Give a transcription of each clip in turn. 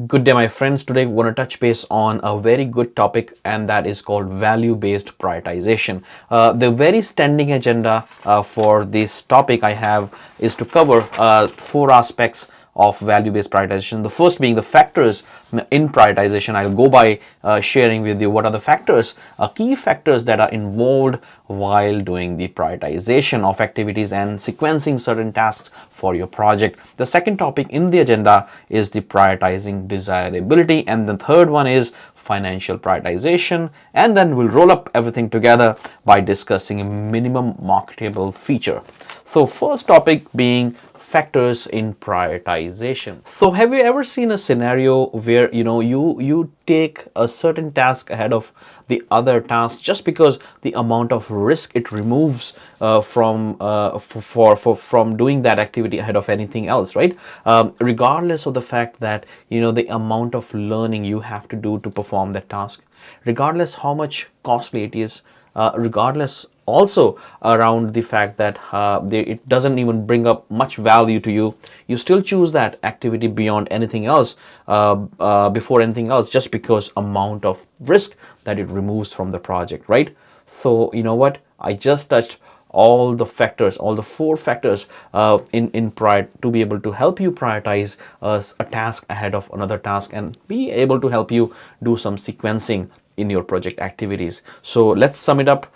Good day, my friends. Today we want to touch base on a very good topic, and that is called value-based prioritization. The very standing agenda for this topic I have is to cover four aspects of value-based prioritization. The first being the factors in prioritization. I'll go by sharing with you what are the factors, key factors that are involved while doing the prioritization of activities and sequencing certain tasks for your project. The second topic in the agenda is the prioritizing desirability, and the third one is financial prioritization, and then we'll roll up everything together by discussing a minimum marketable feature. So first topic being factors in prioritization. So have you ever seen a scenario where you take a certain task ahead of the other task just because the amount of risk it removes from doing that activity ahead of anything else, right? Regardless of the fact that the amount of learning you have to do to perform that task, regardless how much costly it is, regardless also around the fact that it doesn't even bring up much value to you, you still choose that activity beyond anything else, before anything else, just because amount of risk that it removes from the project, right? So you know what, I just touched all the factors, all the four factors in to be able to help you prioritize a task ahead of another task and be able to help you do some sequencing in your project activities. So let's sum it up.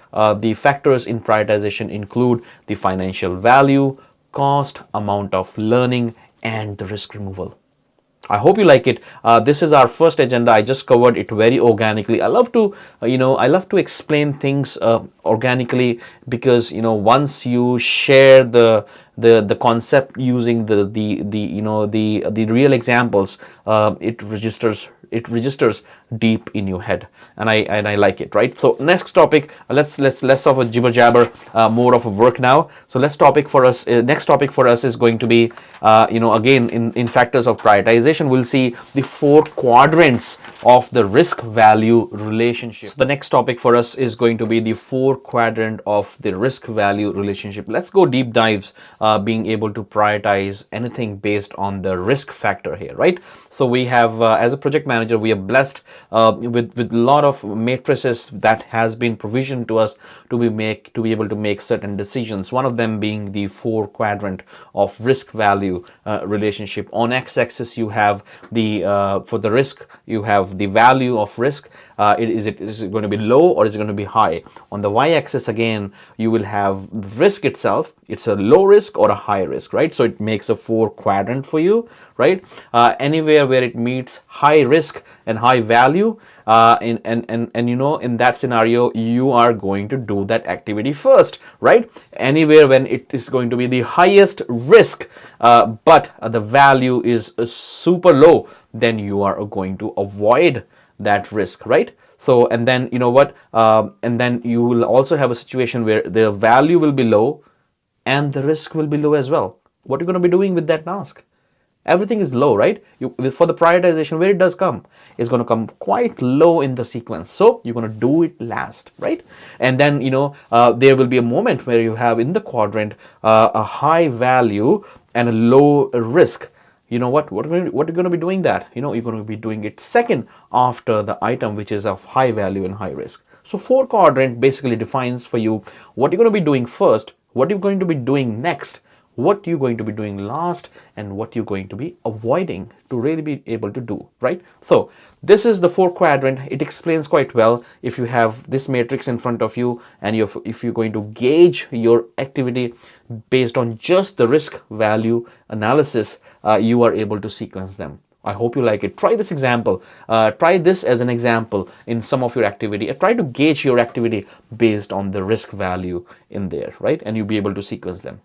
The factors in prioritization include the financial value, cost, amount of learning, and the risk removal. I hope you like it. This is our first agenda. I just covered it very organically. I love to, I love to explain things organically, because once you share the concept using the real examples, it registers deep in your head, and I like it, right? So next topic, let's less of a jibber jabber, more of a work now. So next topic for us is going to be again in factors of prioritization, we'll see the four quadrants of the risk value relationship. So the next topic for us is going to be the four quadrant of the risk value relationship. Let's go deep dives, being able to prioritize anything based on the risk factor here, right? So we have, as a project manager, we are blessed with a lot of matrices that has been provisioned to us to be able to make certain decisions. One of them being the four quadrant of risk value relationship. On x-axis you have the for the risk, you have the value of risk. Is it going to be low or is it going to be high? On the y-axis again, you will have risk itself. It's a low risk or a high risk, right? So it makes a four quadrant for you, right? Anywhere where it meets high risk and high value, in that scenario, you are going to do that activity first, right? Anywhere when it is going to be the highest risk, but the value is super low, then you are going to avoid that risk, right? So, and then and then you will also have a situation where the value will be low and the risk will be low as well. What are you going to be doing with that task? Everything is low, right? For the prioritization, where it does come, it's going to come quite low in the sequence. So you're going to do it last, right? And then, there will be a moment where you have in the quadrant a high value and a low risk. You know what are you going to be doing that? You're going to be doing it second after the item which is of high value and high risk. So four quadrant basically defines for you what you're going to be doing first, what you're going to be doing next, what you're going to be doing last, and what you're going to be avoiding to really be able to do, right? So this is the four quadrant. It explains quite well if you have this matrix in front of you, and if you're going to gauge your activity based on just the risk value analysis, you are able to sequence them. I hope you like it. Try this example. Try this as an example in some of your activity. Try to gauge your activity based on the risk value in there, right? And you'll be able to sequence them.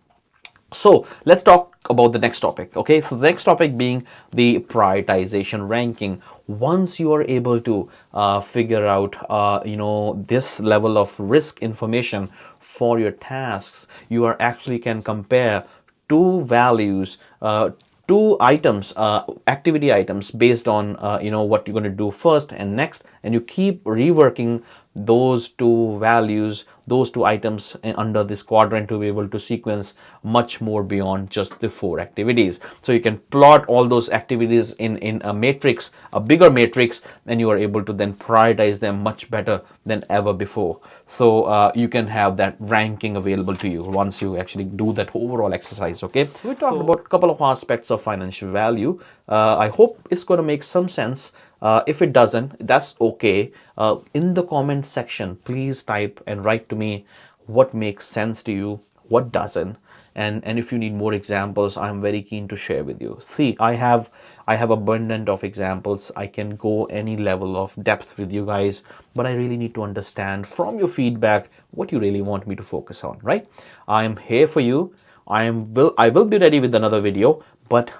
So let's talk about the next topic. Okay, so the next topic being the prioritization ranking. Once you are able to figure out this level of risk information for your tasks, you are actually can compare two values, two items, activity items based on what you're going to do first and next, and you keep reworking those two values, those two items under this quadrant to be able to sequence much more beyond just the 4 activities. So you can plot all those activities in a matrix, a bigger matrix, and you are able to then prioritize them much better than ever before. So you can have that ranking available to you once you actually do that overall exercise. Okay, we talked about a couple of aspects of financial value. I hope it's going to make some sense. If it doesn't, that's okay. In the comment section, please type and write to me what makes sense to you, what doesn't, and if you need more examples, I'm very keen to share with you. See, I have abundant of examples. I can go any level of depth with you guys, but I really need to understand from your feedback what you really want me to focus on, right? I'm here for you. I will be ready with another video, but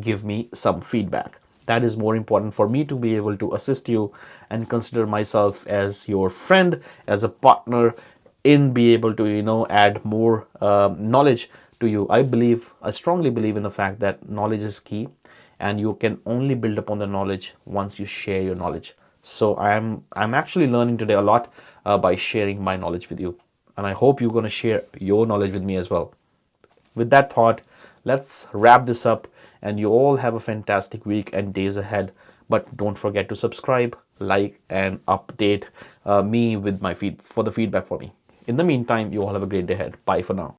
give me some feedback. That is more important for me to be able to assist you and consider myself as your friend, as a partner in be able to, add more knowledge to you. I strongly believe in the fact that knowledge is key, and you can only build upon the knowledge once you share your knowledge. So I'm actually learning today a lot by sharing my knowledge with you, and I hope you're going to share your knowledge with me as well. With that thought, let's wrap this up, and you all have a fantastic week and days ahead. But don't forget to subscribe, like, and update me with my feedback for me. In the meantime, you all have a great day ahead. Bye for now.